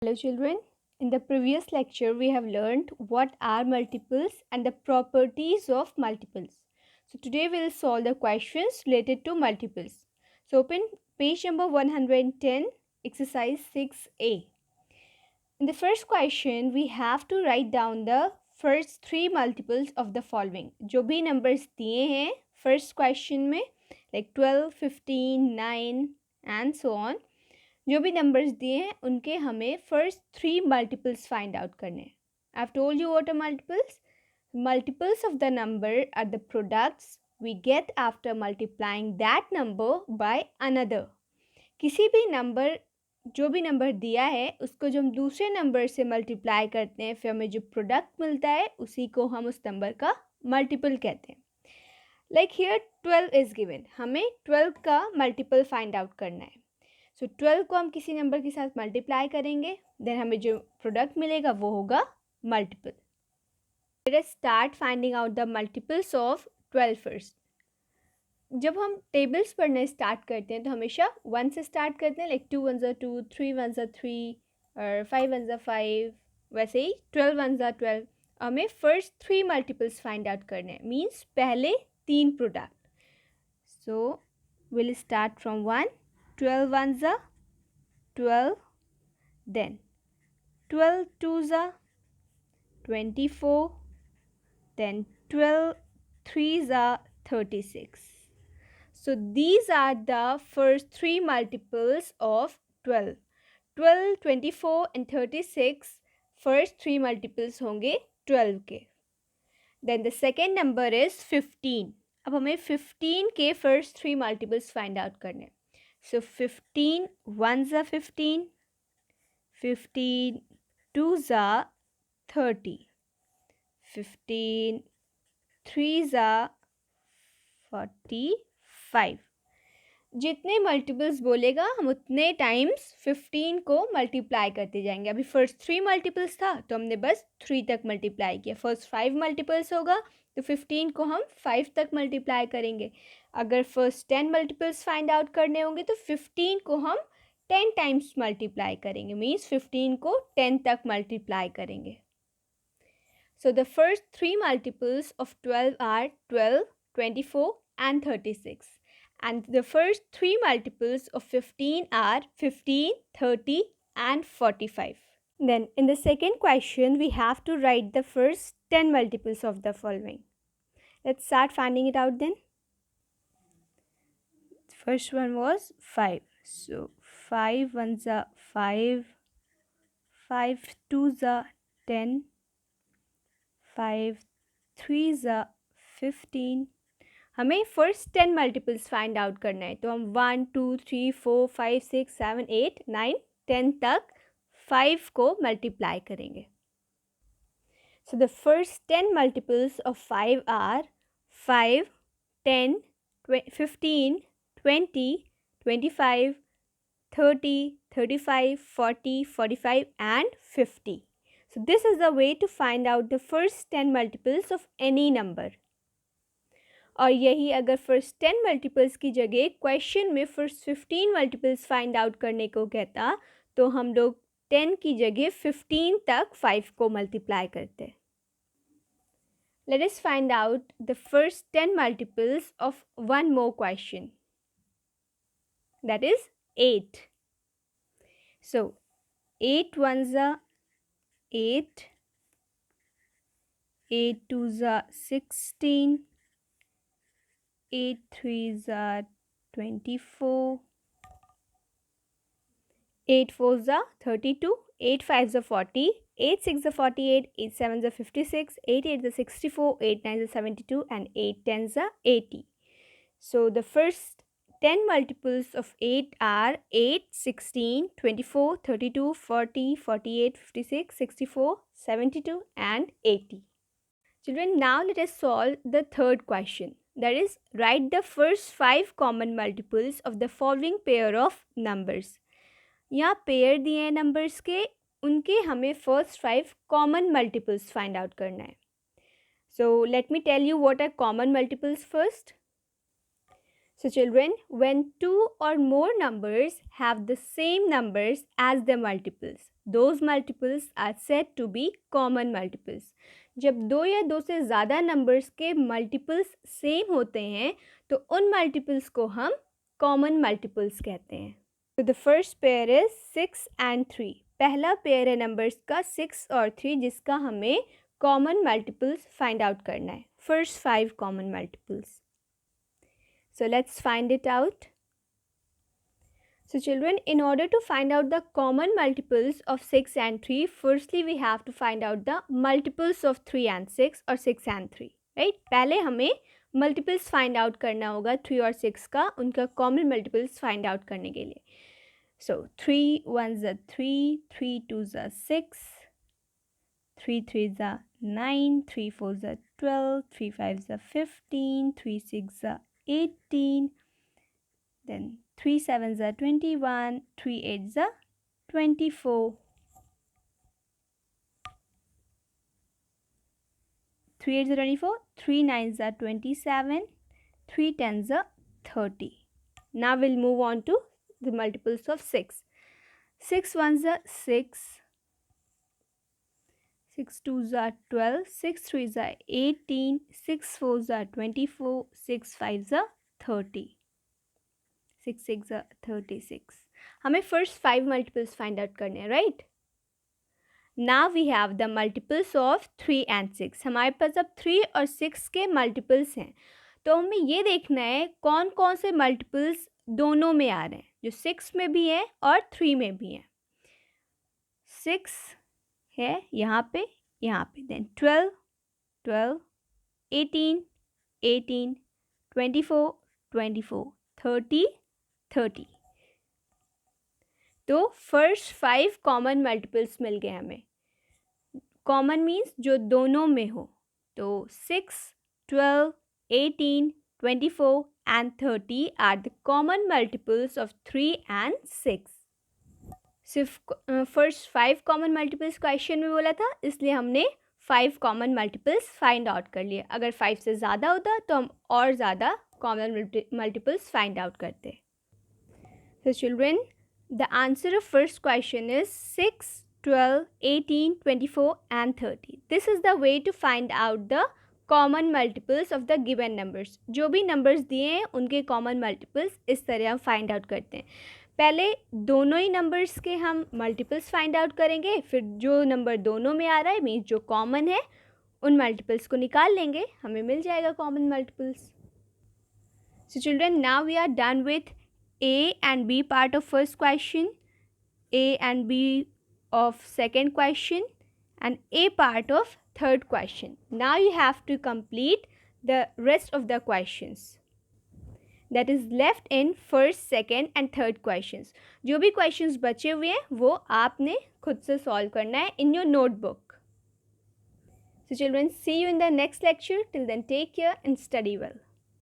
Hello children, in the previous lecture we have learned what are multiples and the properties of multiples. So today we will solve the questions related to multiples. So open page number 110, exercise 6a. In the first question we have to write down the first three multiples of the following. जो भी numbers दिए हैं first question में like 12, 15, 9 and so on. जो भी numbers दिए हैं उनके हमें first three multiples find out करने हैं. I have told you what are multiples. Multiples of the number are the products we get after multiplying that number by another. किसी भी नंबर जो भी नंबर दिया है उसको जो हम दूसरे नंबर से मल्टीप्लाई करते हैं फिर हमें जो प्रोडक्ट मिलता है उसी को हम उस नंबर का मल्टीपल कहते हैं. Like here 12 is given. हमें 12 का मल्टीपल फाइंड आउट करना है. सो 12 को हम किसी नंबर के साथ मल्टीप्लाई करेंगे देन हमें जो प्रोडक्ट मिलेगा वो होगा multiple. Let us start finding out the multiples of 12 first. जब हम टेबल्स पढ़ने स्टार्ट करते हैं तो हमेशा 1 से स्टार्ट करते हैं. लाइक 2 1 ज़ा 2, 3 1 ज़ा 3 और 5 1 ज़ा 5. वैसे ही 12 1 ज़ा 12. हमें first three multiples find out करने हैं मीन्स पहले तीन product. So will start from 1. 12 ones are 12, then 12 twos are 24, then 12 threes are 36. So these are the first three multiples of 12. 12, 24 and 36 first three multiples होंगे 12 के. Then the second number is 15. अब हमें 15 के first three multiples find out करने हैं. So 15 ones are 15, 15 twos are 30, 15 threes are 45. जितने multiples बोलेगा हम उतने टाइम्स 15 को मल्टीप्लाई करते जाएंगे. अभी फर्स्ट थ्री मल्टीपल्स था तो हमने बस 3 तक मल्टीप्लाई किया. फर्स्ट 5 मल्टीपल्स होगा तो 15 को हम 5 तक मल्टीप्लाई करेंगे. अगर फर्स्ट 10 मल्टीपल्स फाइंड आउट करने होंगे तो 15 को हम 10 टाइम्स मल्टीप्लाई करेंगे मीन्स 15 को 10 तक मल्टीप्लाई करेंगे. So the first three multiples of 12 are 12, 24 and 36. And the first three multiples of 15 are 15, 30 and 45. Then in the second question we have to write the first 10 multiples of the following. Let's start finding it out then. First one was 5. So 5 ones are 5, 5 twos are 10, 5 threes are 15. हमें first 10 multiples find out करना है तो हम 1 2 3 4 5 6 7 8 9 10 तक 5 को multiply करेंगे. So the first 10 multiples of 5 are 5, 10, 15, 20, 25, 30, 35, 40, 45 and 50. So this is the way to find out the first 10 multiples of any number. और यही अगर फर्स्ट 10 मल्टीपल्स की जगह क्वेश्चन में फर्स्ट 15 मल्टीपल्स फाइंड आउट करने को कहता तो हम लोग 10 की जगह 15 तक 5 को मल्टीप्लाई करते. Let us find out the first 10 multiples of one more question that is 8. So 8 ones are 8, 8 twos are 16, 8 threes are 24, 8 fours are 32, 8 fives are 40, 8 six are 48, 8 sevens are 56, 8 eights are 64, 8 nines are 72 and 8 tens are 80. So the first 10 multiples of 8 are 8, 16, 24, 32, 40, 48, 56, 64, 72 and 80. Children, now let us solve the third question. That is, write the first 5 common multiples of the following pair of numbers. यहाँ pair दिए हैं numbers के, उनके हमें first 5 common multiples find out करना है. So let me tell you what are common multiples first. So children, when two or more numbers have the same numbers as their multiples, Those multiples are said to be common multiples. जब दो या दो से ज़्यादा numbers के multiples same होते हैं तो उन मल्टीपल्स को हम कॉमन मल्टीपल्स कहते हैं. So the first pair is 6 and 3. पहला पेयर है नंबर्स का 6 और 3 जिसका हमें कॉमन मल्टीपल्स फाइंड आउट करना है. First 5 common multiples. So let's find it out. So children, in order to find out the common multiples of 6 and 3, firstly we have to find out the multiples of 3 and 6 or 6 and 3. Right? पहले हमें multiples find out करना होगा 3 और 6 का, उनका common multiples find out करने के लिए. So 3 1s are 3, 3 2s are 6, 3 3s are 9, 3 4s are 12, 3 5s are 15, 3 6s are 18, then 3 7s are 21, 3 8s are 24, 3 8s are 24, 3 9s are 27, 3 10s are 30. Now we'll move on to the multiples of 6. 6 1s are 6, 6 2s are 12, 6 3s are 18, 6 4s are 24, 6 5s are 30. 6 6 are 36. हमें first 5 multiples find out करने हैं, right? Now we have the multiples of 3 and 6. हमारे पास अब 3 और 6 के multiples हैं, तो हमें ये देखना है कौन कौन से multiples दोनों में आ रहे हैं, जो 6 में भी हैं और 3 में भी हैं. 6 है यहाँ पे, then 12 12, 18 18, 24 24, 30 30. तो फर्स्ट 5 कॉमन मल्टीपल्स मिल गए हमें. कॉमन मीन्स जो दोनों में हो. तो 6 12, 18, 24 and 30 are the common multiples of 3 and 6. सिर्फ फर्स्ट 5 कॉमन मल्टीपल्स क्वेश्चन में बोला था, इसलिए हमने 5 कॉमन मल्टीपल्स फाइंड आउट कर लिए. अगर 5 से ज़्यादा होता तो हम और ज़्यादा कॉमन मल्टीपल्स फाइंड आउट करते. So children, the answer of first question is 6, 12, 18, 24 and 30. This is the way to find out the common multiples of the given numbers. जो भी numbers दिए हैं उनके common multiples इस तरह हम find out करते हैं. पहले दोनों ही numbers के हम multiples find out करेंगे, फिर जो number दोनों में आ रहा है means जो common है उन multiples को निकाल लेंगे, हमें मिल जाएगा common multiples. So children, now we are done with A and B part of first question, A and B of second question and A part of third question. Now you have to complete the rest of the questions that is left in first, second and third questions. जो भी questions बचे हुए हैं वो आपने खुद से solve करना है in your notebook. So children, see you in the next lecture. Till then, take care and study well.